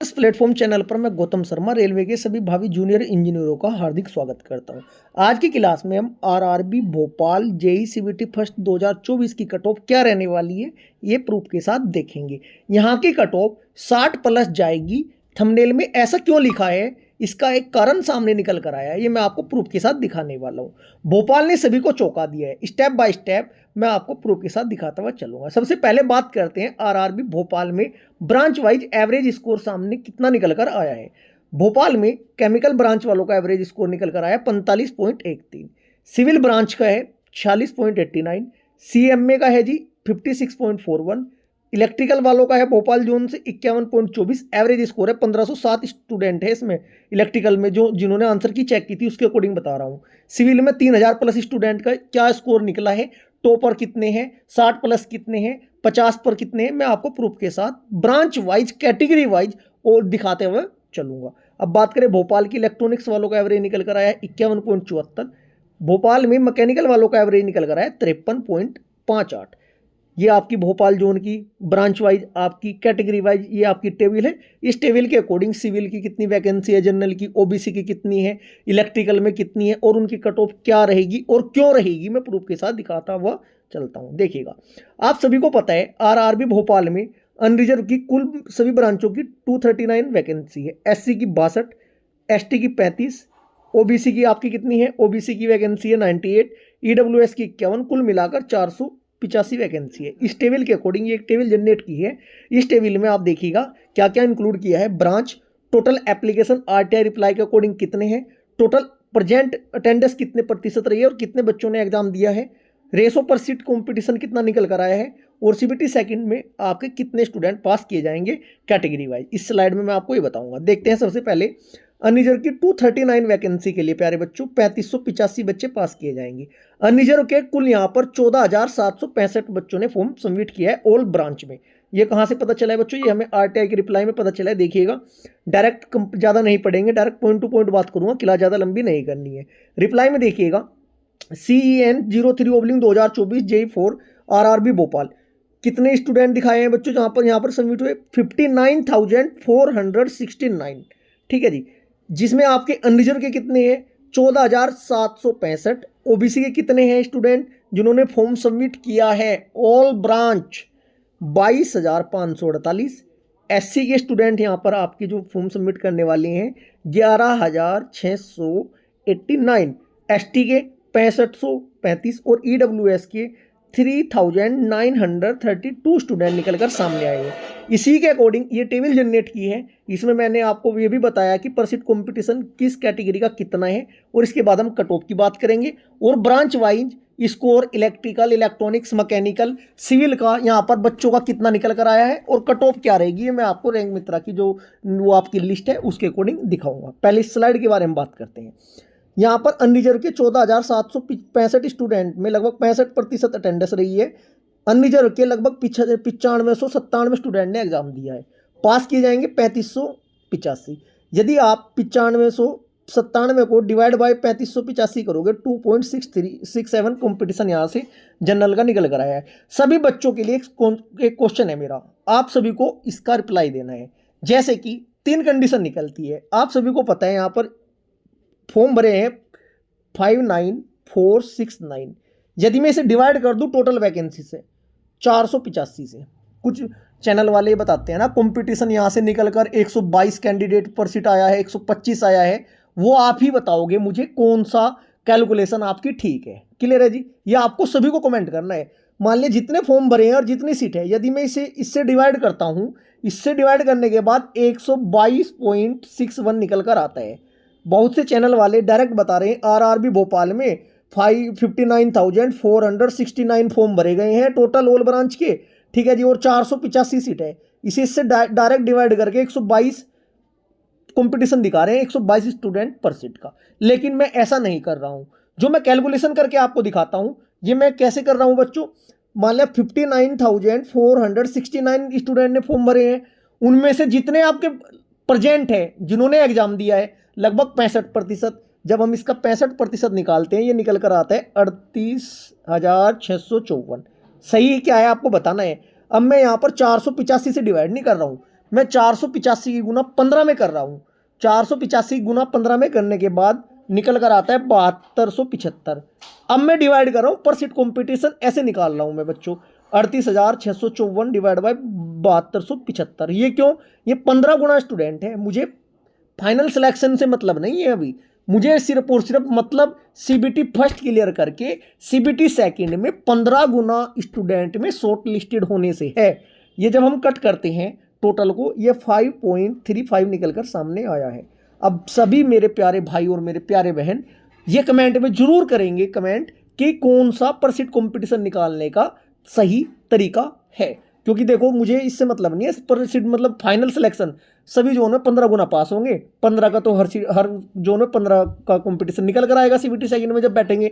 Teachers platform channel पर मैं Gautam Sharma railway के सभी भावी जूनियर इंजीनियरों का हार्दिक स्वागत करता हूं। आज की क्लास में हम RRB Bhopal JE CBT first 2024 की कट ऑफ क्या रहने वाली है ये प्रूफ के साथ देखेंगे। यहां की कट ऑफ 60 प्लस जाएगी। थंबनेल में ऐसा क्यों लिखा है, इसका एक कारण सामने निकल कर आया है, ये मैं आपको प्रूफ के साथ दिखाने वाला हूँ। भोपाल ने सभी को चौंका दिया है। स्टेप बाय स्टेप मैं आपको प्रूफ के साथ दिखाता हुआ चलूंगा। सबसे पहले बात करते हैं आरआरबी भोपाल में ब्रांच वाइज एवरेज स्कोर सामने कितना निकल कर आया है। भोपाल में केमिकल ब्रांच वालों का एवरेज स्कोर निकल कर आया 45.13, सिविल ब्रांच का है 46.89, सीएमए का है जी 56.41, इलेक्ट्रिकल वालों का है भोपाल जोन से 51.24। एवरेज स्कोर है 1507 स्टूडेंट है इसमें इलेक्ट्रिकल में, जो जिन्होंने आंसर की चेक की थी उसके अकॉर्डिंग बता रहा हूँ। सिविल में 3000 प्लस स्टूडेंट का क्या स्कोर निकला है, टॉपर कितने हैं, 60 प्लस कितने हैं, 50 पर कितने हैं, मैं आपको प्रूफ के साथ ब्रांच वाइज कैटेगरी वाइज और दिखाते हुए चलूंगा। अब बात करें भोपाल की इलेक्ट्रॉनिक्स वालों का एवरेज निकल कर आया 51.74, भोपाल में मैकेनिकल वालों का एवरेज निकल कर आया 53.58। ये आपकी भोपाल जोन की ब्रांच वाइज आपकी कैटेगरी वाइज ये आपकी टेबल है। इस टेबल के अकॉर्डिंग सिविल की कितनी वैकेंसी है, जनरल की, ओबीसी की कितनी है, इलेक्ट्रिकल में कितनी है और उनकी कट ऑफ क्या रहेगी और क्यों रहेगी, मैं प्रूफ के साथ दिखाता हुआ चलता हूँ। देखिएगा, आप सभी को पता है आरआरबी भोपाल में अनरिजर्व की कुल सभी ब्रांचों की 239 वैकेंसी है। एससी की 62, एसटी की 35, ओबीसी की आपकी कितनी है, ओबीसी की वैकेंसी है 98, ईडब्ल्यूएस की 51, कुल मिलाकर 485 वैकेंसी है। इस टेबल के अकॉर्डिंग ये एक टेबल जनरेट की है। इस टेबल में आप देखिएगा क्या क्या इंक्लूड किया है। Branch, total application RTI reply के अकॉर्डिंग कितने हैं, टोटल प्रेजेंट अटेंडेंस कितने प्रतिशत रही है और कितने बच्चों ने एग्जाम दिया है, रेशो पर सीट कॉम्पिटिशन कितना निकल कर आया है और सीबीटी सेकंड में आपके कितने स्टूडेंट पास किए जाएंगे कैटेगरी वाइज। इस स्लाइड में मैं आपको ये बताऊंगा। देखते हैं सबसे पहले अनरिजर्व की 239 वैकेंसी के लिए प्यारे बच्चों 3585 बच्चे पास किए जाएंगे। अनरिजर्व के कुल यहाँ पर 14765 बच्चों ने फॉर्म सबमिट किया है ऑल ब्रांच में। ये कहाँ से पता चला है बच्चों, ये हमें आरटीआई की रिप्लाई में पता चला है। देखिएगा, डायरेक्ट ज़्यादा नहीं पढ़ेंगे, डायरेक्ट पॉइंट टू पॉइंट बात करूँगा, क्लास ज़्यादा लंबी नहीं करनी है। रिप्लाई में देखिएगा CEN 03/2024 J4 आरआरबी भोपाल कितने स्टूडेंट दिखाए हैं बच्चों, यहाँ पर सबमिट हुए 59,469। ठीक है जी, जिसमें आपके अनरिजर्व के कितने हैं 14,765, ओबीसी के कितने हैं स्टूडेंट जिन्होंने फॉर्म सबमिट किया है ऑल ब्रांच 22,548, एससी के स्टूडेंट यहाँ पर आपकी जो फॉर्म सबमिट करने वाले हैं 11,689, एसटी के 6535 और ईडब्ल्यूएस के 3,932 स्टूडेंट निकलकर सामने आए हैं। इसी के अकॉर्डिंग ये टेबल जनरेट की है। इसमें मैंने आपको ये भी बताया कि पर सीट कॉम्पिटिशन किस कैटेगरी का कितना है और इसके बाद हम कट ऑफ की बात करेंगे और branch wise score electrical, electronics, mechanical, civil का यहाँ पर बच्चों का कितना निकल कर आया है और कट ऑफ क्या रहेगी, ये मैं आपको रैंक मित्रा की जो वो आपकी लिस्ट है उसके अकॉर्डिंग दिखाऊंगा। पहले इस स्लाइड के बारे में बात करते हैं। यहाँ पर अनरिजर्व के 14,765 स्टूडेंट में लगभग 65% अटेंडेंस रही है। अनरिजर्व के लगभग 9597 स्टूडेंट ने एग्जाम दिया है। पास किए जाएंगे 3585। यदि आप 9597 को डिवाइड बाय 3585 करोगे 2.6367 कॉम्पिटिशन यहाँ से जनरल का निकल कर आया है। सभी बच्चों के लिए एक क्वेश्चन है मेरा, आप सभी को इसका रिप्लाई देना है। जैसे कि 3 कंडीशन निकलती है, आप सभी को पता है यहाँ पर फॉर्म भरे हैं 59469। यदि मैं इसे डिवाइड कर दूं टोटल वैकेंसी से 485 से, कुछ चैनल वाले बताते हैं ना कंपटीशन यहाँ से निकलकर 122 कैंडिडेट पर सीट आया है, 125 आया है, वो आप ही बताओगे मुझे कौन सा कैलकुलेशन आपकी ठीक है। क्लियर है जी, ये आपको सभी को कमेंट करना है। मान लिया जितने फॉर्म भरे हैं और जितनी सीट है, यदि मैं इसे इससे डिवाइड करता हूँ, इससे डिवाइड करने के बाद 122.61 निकल कर आता है। बहुत से चैनल वाले डायरेक्ट बता रहे हैं आरआरबी भोपाल में 59,469 फॉर्म भरे गए हैं टोटल ऑल ब्रांच के। ठीक है जी, और 485 सीट है। इसे इससे डायरेक्ट डिवाइड करके 122 कंपटीशन दिखा रहे हैं, 122 स्टूडेंट पर सीट का। लेकिन मैं ऐसा नहीं कर रहा हूं, जो मैं कैलकुलेशन करके आपको दिखाता हूं ये मैं कैसे कर रहा हूं बच्चों। मान लिया 59,469 स्टूडेंट ने फॉर्म भरे हैं, उनमें से जितने आपके प्रेजेंट है जिन्होंने एग्जाम दिया है लगभग 65%। जब हम इसका 65% निकालते हैं ये निकल कर आता है 38,654। सही क्या है आपको बताना है। अब मैं यहाँ पर 485 से डिवाइड नहीं कर रहा हूँ, मैं 485 की गुना 15 में कर रहा हूँ। 485 गुना 15 में करने के बाद निकल कर आता है 7275। अब मैं डिवाइड कर रहा हूँ पर सीट कॉम्पिटिशन ऐसे निकाल रहा हूँ मैं बच्चों, 38,654 डिवाइड बाई 7275। ये क्यों? ये 15 गुना स्टूडेंट है, मुझे फाइनल सिलेक्शन से मतलब नहीं है अभी, मुझे सिर्फ और सिर्फ मतलब सीबीटी फर्स्ट क्लियर करके सीबीटी सेकंड में 15 गुना स्टूडेंट में शॉर्ट लिस्टेड होने से है। ये जब हम कट करते हैं टोटल को, ये 5.35 निकल कर सामने आया है। अब सभी मेरे प्यारे भाई और मेरे प्यारे बहन ये कमेंट में जरूर करेंगे कमेंट कि कौन सा पर सीट कॉम्पिटिशन निकालने का सही तरीका है, क्योंकि देखो मुझे इससे मतलब नहीं है पर सीट मतलब फाइनल सिलेक्शन सभी जोन में 15 गुना पास होंगे। 15 का तो हर जोन में 15 का कंपटीशन निकल कर आएगा सीबीटी सेकंड में जब बैठेंगे।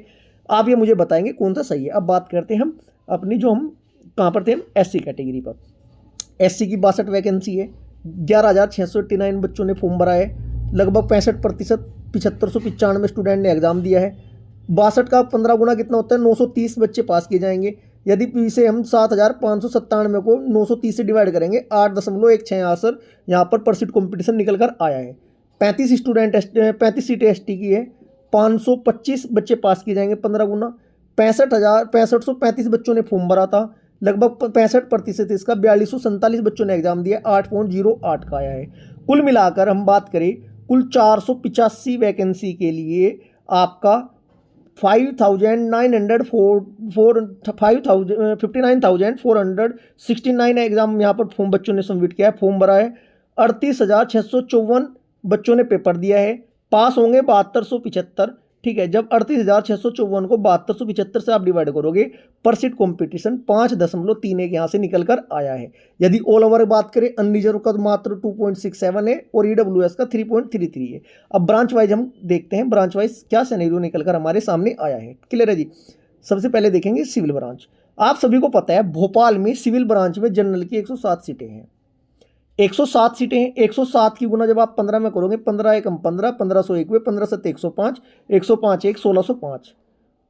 आप ये मुझे बताएंगे कौन सा सही है। अब बात करते हैं हम अपनी, जो हम कहाँ पर थे, हम एससी कैटेगरी पर। एससी की 62 वैकेंसी है, 11,689 बच्चों ने फॉर्म भरा है, लगभग 65%, 7595 स्टूडेंट ने एग्जाम दिया है। 62 का 15 गुना कितना होता है? 930 बच्चे पास किए जाएंगे। यदि इसे हम 7,597 को 930 से डिवाइड करेंगे, 8.16 आंसर यहाँ पर सीट कॉम्पिटिशन निकल कर आया है। 35 सीटें एसटी की है, 525 बच्चे पास किए जाएंगे 15 गुना। 65,6535 बच्चों ने फॉर्म भरा था, लगभग 65% इसका, 4247 बच्चों ने एग्जाम दिया, 8.08 का आया है। कुल मिलाकर हम बात करें, कुल 485 वैकेंसी के लिए आपका 59,469 एग्जाम यहाँ पर फॉर्म बच्चों ने सबमिट किया है, फॉर्म भरा है। 38,654 बच्चों ने पेपर दिया है, पास होंगे 7275। ठीक है, जब 38,654 को 7275 से आप डिवाइड करोगे पर सीट कॉम्पिटिशन 5.31 यहाँ से निकल कर आया है। यदि ऑल ओवर बात करें, अनरिजर्व का मात्र 2.67 है और ईडब्ल्यूएस का 3.33 है। अब ब्रांच वाइज हम देखते हैं, ब्रांच वाइज क्या सिनेरियो निकल कर हमारे सामने आया है। क्लियर है जी? सबसे पहले देखेंगे सिविल ब्रांच। आप सभी को पता है भोपाल में सिविल ब्रांच में जनरल की 107 सीटें हैं। 107 सीटें हैं, 107 की गुना जब आप 15 में करोगे, 15 एकम 15, 1501 में 15 7 105, 105 एक 1605,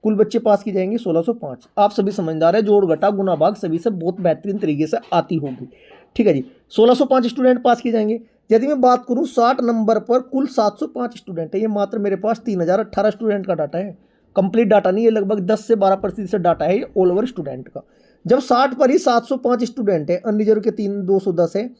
कुल बच्चे पास की जाएंगे 1605। आप सभी समझदार है, जोड़ घटा गुना भाग सभी से बहुत बेहतरीन तरीके से आती होगी। ठीक है जी, 1605 स्टूडेंट पास की जाएंगे। यदि मैं बात करूं 60 नंबर पर कुल 705 स्टूडेंट है, ये मात्र मेरे पास 3018 स्टूडेंट का डाटा है, कंप्लीट डाटा नहीं है, लगभग 10 से 12% डाटा है ये ऑल ओवर स्टूडेंट का। जब 60 पर ही 705 स्टूडेंट है, अनरिजर्व के 210 है,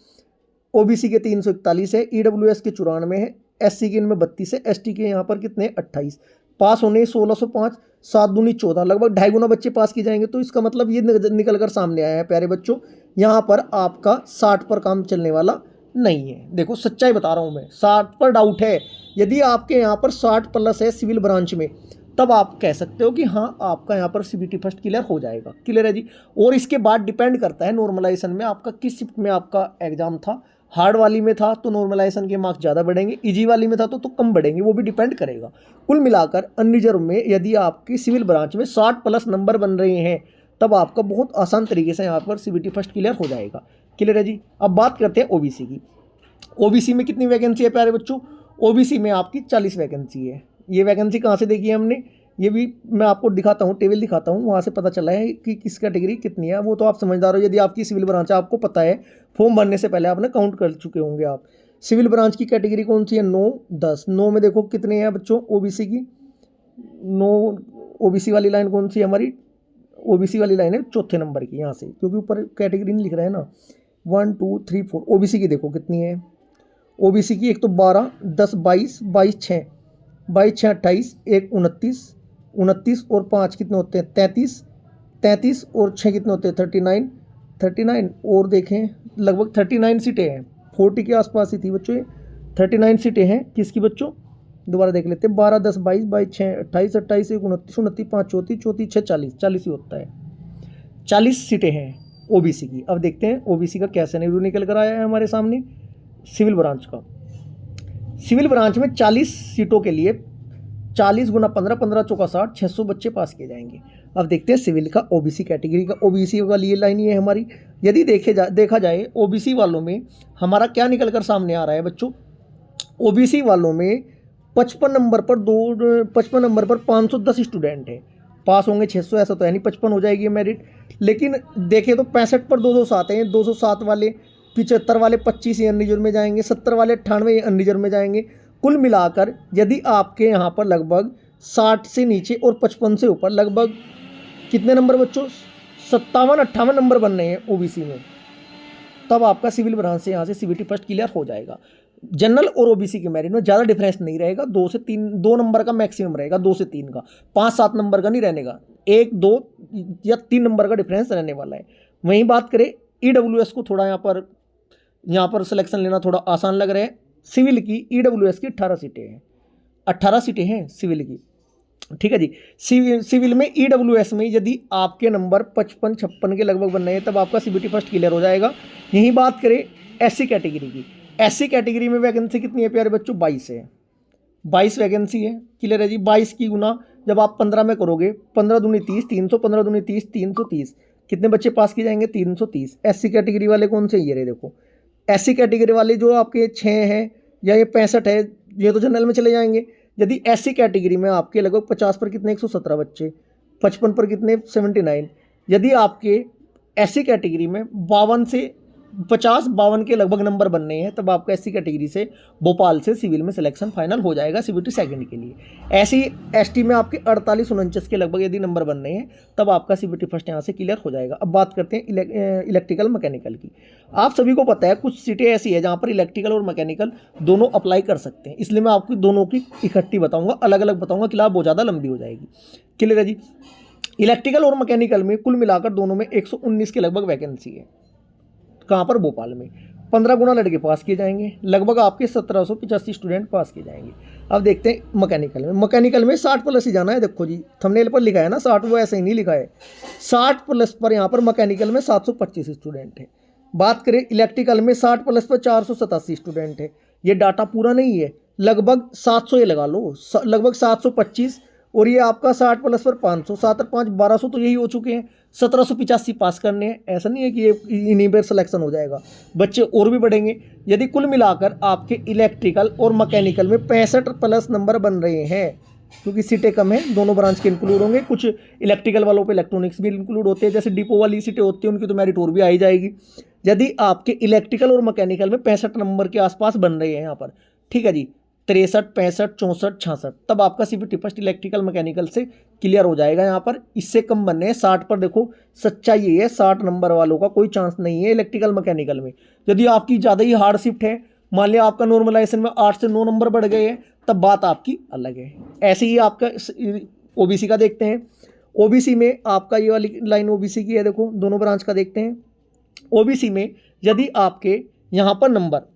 ओबीसी के 341 है, ईडब्ल्यूएस के 94 है, एससी के इनमें 32 है, एसटी के यहाँ पर कितने 28। पास होने 1605, 7 दूनी 14, लगभग 2.5 गुना बच्चे पास किए जाएंगे। तो इसका मतलब ये निकल कर सामने आया है प्यारे बच्चों, यहाँ पर आपका 60 पर काम चलने वाला नहीं है। देखो सच्चाई बता रहा हूँ मैं, 60 पर डाउट है। यदि आपके यहाँ पर 60 प्लस है सिविल ब्रांच में, तब आप कह सकते हो कि हाँ आपका यहाँ पर सीबीटी फर्स्ट क्लियर हो जाएगा। क्लियर है जी? और इसके बाद डिपेंड करता है नॉर्मलाइजेशन में आपका किस शिफ्ट में आपका एग्जाम था। हार्ड वाली में था तो नॉर्मलाइजेशन के मार्क्स ज़्यादा बढ़ेंगे, इजी वाली में था तो कम बढ़ेंगे, वो भी डिपेंड करेगा। कुल मिलाकर अनरिजर्व में यदि आपकी सिविल ब्रांच में 60 प्लस नंबर बन रहे हैं, तब आपका बहुत आसान तरीके से यहाँ पर सीबीटी फर्स्ट क्लियर हो जाएगा। क्लियर है जी? अब बात करते हैं ओबीसी की। ओबीसी में कितनी वैकेंसी है प्यारे बच्चों? ओबीसी में आपकी 40 वैकेंसी है। ये वैकेंसी कहाँ से देखी है हमने? ये भी मैं आपको दिखाता हूँ, टेबल दिखाता हूँ, वहाँ से पता चला है कि किस कैटेगरी कितनी है। वो तो आप समझदार हो, यदि आपकी सिविल ब्रांच है आपको पता है, फॉर्म भरने से पहले आपने काउंट कर चुके होंगे आप। सिविल ब्रांच की कैटेगरी कौन सी है? 9, 10। 9 में देखो कितने हैं बच्चों ओबीसी की? 9 ओबीसी वाली लाइन कौन सी है हमारी? ओबीसी वाली लाइन है चौथे नंबर की, यहाँ से, क्योंकि ऊपर कैटेगरी नहीं लिख रहा है ना। 1 2 3 4 ओबीसी की देखो कितनी है। ओबीसी की एक तो 12, 10 22, 22 6, 22 6 28, 1 29, 29 और 5 कितने होते हैं? 33, 33 और 6 कितने होते हैं? 39, 39 और देखें लगभग 39 सीटें हैं, 40 के आसपास ही थी बच्चों ये। 39 सीटें हैं किसकी बच्चों? दोबारा देख लेते हैं। 12 10 22, 22 6 28, 28 1 29, 29 5 34, 34 6 40, 40 ही होता है। 40 सीटें हैं ओबीसी की। अब देखते हैं ओबीसी का क्या सिनेरियो निकल कर आया है हमारे सामने सिविल ब्रांच का। सिविल ब्रांच में 40 सीटों के लिए 40 गुना 15, 15 चौका 60, 600 बच्चे पास किए जाएंगे। अब देखते हैं सिविल का ओबीसी कैटेगरी का। ओबीसी वाली ये लाइन ये है हमारी। यदि देखा जाए ओबीसी वालों में हमारा क्या निकल कर सामने आ रहा है बच्चों? ओबीसी वालों में 55 नंबर पर 510 स्टूडेंट है, पास होंगे 600। ऐसा तो है नहीं 55 हो जाएगी मेरिट, लेकिन देखें तो 65 पर 207 हैं। 207 वाले 75 वाले 25 ये अनरिजर्व में जाएंगे, 70 वाले 98 ये अनरिजर्व में जाएंगे। कुल मिलाकर यदि आपके यहाँ पर लगभग 60 से नीचे और 55 से ऊपर लगभग कितने नंबर बच्चों, 57-58 नंबर बन रहे हैं ओबीसी में, तब आपका सिविल ब्रांच से यहाँ से सीबीटी फर्स्ट क्लियर हो जाएगा। जनरल और ओबीसी के मेरिट में ज़्यादा डिफरेंस नहीं रहेगा, 2 से 3, 2 नंबर का मैक्सिमम रहेगा, 2 से 3 का, 5-7 नंबर का नहीं रहेगा, 1, 2 या 3 नंबर का डिफरेंस रहने वाला है। वहीं बात करें ईडब्ल्यूएस को, थोड़ा यहाँ पर सिलेक्शन लेना थोड़ा आसान लग रहा है। सिविल की ईडब्ल्यूएस की 18 सीटें हैं, 18 सीटें हैं सिविल की, ठीक है जी। सिविल में ईडब्ल्यूएस में यदि आपके नंबर 55-56 के लगभग बन रहे हैं तब आपका सीबीटी फर्स्ट क्लियर हो जाएगा। यही बात करें एससी कैटेगरी की, एससी कैटेगरी में वैकेंसी कितनी है प्यारे बच्चों, 22 है, 22 वैकेंसी है, क्लियर है जी। 22 की गुना जब आप 15 में करोगे, 15 दूनी 30, 300, 15 दूनी 30, 330, कितने बच्चे पास किए जाएंगे, 330। एससी कैटेगरी वाले कौन से, ये रहे देखो, एससी कैटेगरी वाले जो आपके 6 हैं या ये 65 है, ये तो जनरल में चले जाएंगे। यदि एससी कैटेगरी में आपके लगभग 50 पर कितने 117 बच्चे, 55 पर कितने 79। यदि आपके एससी कैटेगरी में 52 से 50-52 के लगभग नंबर बनने हैं तब आपका एससी कैटेगरी से भोपाल से सिविल में सिलेक्शन फाइनल हो जाएगा सीबीटी सेकंड के लिए। ऐसी एसटी में आपके 48-49 के लगभग यदि नंबर बनने हैं तब आपका सीबीटी फर्स्ट यहाँ से क्लियर हो जाएगा। अब बात करते हैं इलेक्ट्रिकल मैकेनिकल की। आप सभी को पता है कुछ सीटें ऐसी है जहाँ पर इलेक्ट्रिकल और मैकेनिकल दोनों अप्लाई कर सकते हैं, इसलिए मैं आपको दोनों की इकट्ठी बताऊँगा, अलग अलग बताऊँगा, क्लास बहुत ज़्यादा लंबी हो जाएगी। क्लियर है जी। इलेक्ट्रिकल और मैकेनिकल में कुल मिलाकर दोनों में 119 के लगभग वैकेंसी है। कहाँ पर, भोपाल में। 15 गुना लड़के पास किए जाएंगे, लगभग आपके 1785 स्टूडेंट पास किए जाएंगे। अब देखते हैं मैकेनिकल में। मैकेनिकल में 60 प्लस ही जाना है, देखो जी थंबनेल पर लिखा है ना 60, वो ऐसे ही नहीं लिखा है, 60 प्लस पर यहाँ पर मैकेनिकल में 725 स्टूडेंट है। बात करें इलेक्ट्रिकल में 60 प्लस पर 487 स्टूडेंट है। ये डाटा पूरा नहीं है, लगभग 700 ये लगा लो, लगभग 725, और ये आपका 60 प्लस पर 500, 7 और 5 1200 तो यही हो चुके हैं। 1785 पास करने हैं, ऐसा नहीं है कि ये इन्हीं पर सिलेक्शन हो जाएगा, बच्चे और भी बढ़ेंगे। यदि कुल मिलाकर आपके इलेक्ट्रिकल और मैकेनिकल में 65 प्लस नंबर बन रहे हैं, क्योंकि सीटें कम हैं, दोनों ब्रांच के इंक्लूड होंगे, कुछ इलेक्ट्रिकल वालों पे इलेक्ट्रॉनिक्स भी इंक्लूड होते हैं, जैसे डिपो वाली सीटें होती हैं उनकी तो मेरिट और भी आई जाएगी। यदि आपके इलेक्ट्रिकल और मैकेनिकल में 65 नंबर के आसपास बन रहे हैं यहाँ पर, ठीक है जी, 63, 65, 64, 66, तब आपका सीबीटी फर्स्ट इलेक्ट्रिकल मैकेनिकल से क्लियर हो जाएगा। यहाँ पर इससे कम बनने हैं 60 पर, देखो सच्चाई ये है 60 नंबर वालों का कोई चांस नहीं है इलेक्ट्रिकल मैकेनिकल में। यदि आपकी ज़्यादा ही हार्ड शिफ्ट है, मान लिया आपका नॉर्मलाइजेशन में 8 से 9 नंबर बढ़ गए हैं, तब बात आपकी अलग है। ऐसे ही आपका ओबीसी का देखते हैं। ओबीसी में आपका ये वाली लाइन ओबीसी की है, देखो दोनों ब्रांच का देखते हैं। ओबीसी में यदि आपके यहाँ पर नंबर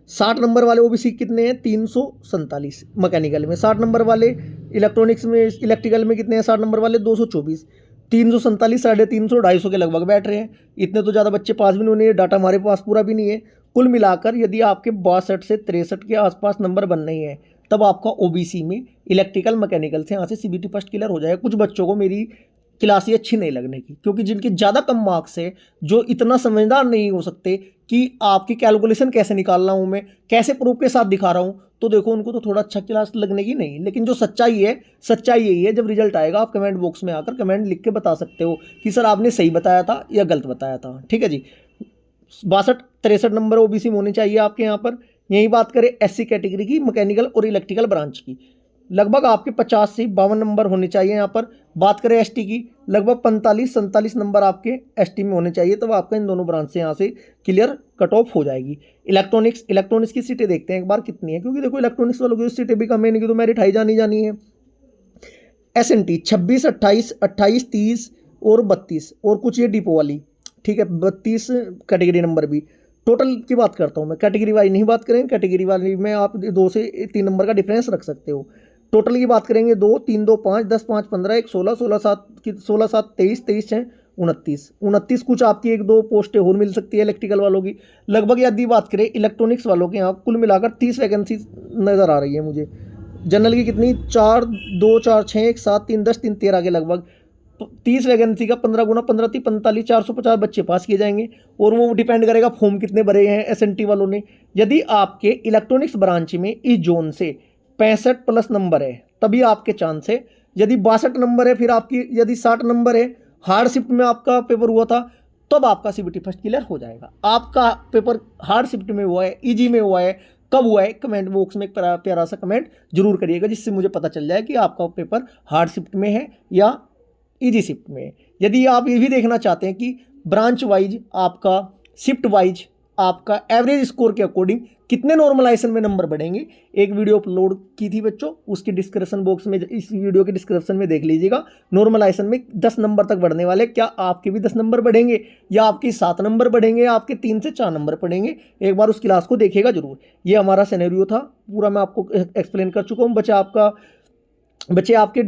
60 नंबर वाले ओबीसी कितने हैं, 347 मैकेनिकल में, 60 नंबर वाले इलेक्ट्रॉनिक्स में, इलेक्ट्रिकल में कितने हैं 60 नंबर वाले 224, 347, 350, 250 के लगभग बैठ रहे हैं। इतने तो ज़्यादा बच्चे पास भी नहीं होने, डाटा हमारे पास पूरा भी नहीं है। कुल मिलाकर यदि आपके 62 से 63 के आसपास नंबर बन नहीं है तब आपका ओबीसी में इलेक्ट्रिकल मैकेनिकल से यहाँ से सीबीटी फर्स्ट क्लियर हो जाएगा। कुछ बच्चों को मेरी क्लास ही अच्छी नहीं लगने की, क्योंकि जिनके ज़्यादा कम मार्क्स है, जो इतना समझदार नहीं हो सकते कि आपकी कैलकुलेशन कैसे निकाल रहा हूँ मैं, कैसे प्रूफ के साथ दिखा रहा हूँ, तो देखो उनको तो थोड़ा अच्छा क्लास लगने की नहीं। लेकिन जो सच्चाई है, सच्चाई यही है, जब रिजल्ट आएगा आप कमेंट बॉक्स में आकर कमेंट लिख के बता सकते हो कि सर आपने सही बताया था या गलत बताया था। ठीक है जी। 62-63 नंबर ओबीसी में होने चाहिए आपके यहाँ पर। यही बात करें एससी कैटेगरी की, मैकेनिकल और इलेक्ट्रिकल ब्रांच की, लगभग आपके 50 से 52 नंबर होने चाहिए यहाँ पर। बात करें एसटी की, लगभग 45-47 नंबर आपके एसटी में होने चाहिए, तब आपका इन दोनों ब्रांच से यहाँ से क्लियर कट ऑफ हो जाएगी। इलेक्ट्रॉनिक्स की सीटें देखते हैं एक बार कितनी है, क्योंकि देखो इलेक्ट्रॉनिक्स वालों की सीटें भी कम है, इनकी तो मेरिट हाई जानी है। एसएनटी 26, 28, 30 और 32, और कुछ ये डिपो वाली, ठीक है 32 कैटेगरी नंबर भी। टोटल की बात करता हूँ मैं, कैटेगरी वाइज नहीं बात करेंगे। कैटेगरी वाली में आप 2 से 3 नंबर का डिफरेंस रख सकते हो। टोटल की बात करेंगे 2, 3, 2, 5, 10, 5, 15, 1, 16, 7, 23, 23 हैं 29, कुछ आपकी 1-2 पोस्टें और मिल सकती है इलेक्ट्रिकल वालों की। लगभग यदि बात करें इलेक्ट्रॉनिक्स वालों के यहाँ कुल मिलाकर 30 वैकेंसी नज़र आ रही है मुझे। जनरल की कितनी, 4, 2, 4, 6, 1, 7, 3, 10, 3, 13 के लगभग 30 वैकेंसी का 15 गुना 15, 30, 45, 450 बच्चे पास किए जाएंगे। और वो डिपेंड करेगा फॉर्म कितने भरे हैं एसएनटी वालों ने। यदि आपके इलेक्ट्रॉनिक्स ब्रांच में इस जोन से 65 प्लस नंबर है तभी आपके चांस है। यदि 62 नंबर है, फिर आपकी यदि 60 नंबर है, हार्ड शिफ्ट में आपका पेपर हुआ था, तब आपका सीबीटी फर्स्ट क्लियर हो जाएगा। आपका पेपर हार्ड शिफ्ट में हुआ है, ईजी में हुआ है, कब हुआ है, कमेंट बॉक्स में एक प्यारा सा कमेंट जरूर करिएगा, जिससे मुझे पता चल जाए कि आपका पेपर हार्ड शिफ्ट में है या ईजी शिफ्ट में है। यदि आप ये भी देखना चाहते हैं कि ब्रांच वाइज आपका, शिफ्ट वाइज आपका एवरेज स्कोर के अकॉर्डिंग कितने नॉर्मलाइजेशन में नंबर बढ़ेंगे, एक वीडियो अपलोड की थी बच्चों, उसकी डिस्क्रिप्शन बॉक्स में, इस वीडियो के डिस्क्रिप्शन में देख लीजिएगा। नॉर्मलाइजेशन में 10 नंबर तक बढ़ने वाले, क्या आपके भी 10 नंबर बढ़ेंगे या आपके 7 नंबर बढ़ेंगे या आपके 3 से 4 नंबर बढ़ेंगे, एक बार उस क्लास को देखिएगा जरूर। ये हमारा सिनेरियो था, पूरा मैं आपको एक्सप्लेन कर चुका हूँ। बच्चे आपके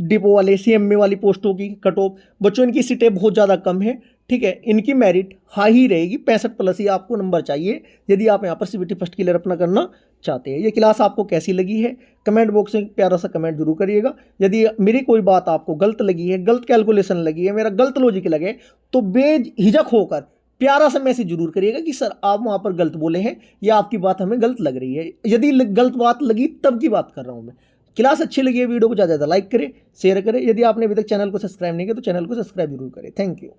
डिपो वाले सीएमए वाली पोस्टों की कट ऑफ, बच्चों इनकी सीटें बहुत ज़्यादा कम है, ठीक है, इनकी मेरिट हाई ही रहेगी, 65+ ही आपको नंबर चाहिए यदि आप यहाँ पर सीबीटी फर्स्ट क्लियर अपना करना चाहते हैं। ये क्लास आपको कैसी लगी है कमेंट बॉक्स में प्यारा सा कमेंट जरूर करिएगा। यदि मेरी कोई बात आपको गलत लगी है, गलत कैलकुलेशन लगी है, मेरा गलत लॉजिक लगे, तो बेझिझक होकर प्यारा सा मैसेज जरूर करिएगा कि सर आप वहाँ पर गलत बोले हैं या आपकी बात हमें गलत लग रही है। यदि गलत बात लगी तब की बात कर रहा हूँ मैं। क्लास अच्छी लगी है, वीडियो को ज़्यादा लाइक करें, शेयर करें। यदि आपने अभी तक चैनल को सब्सक्राइब नहीं किया तो चैनल को सब्सक्राइब जरूर करें। Thank you.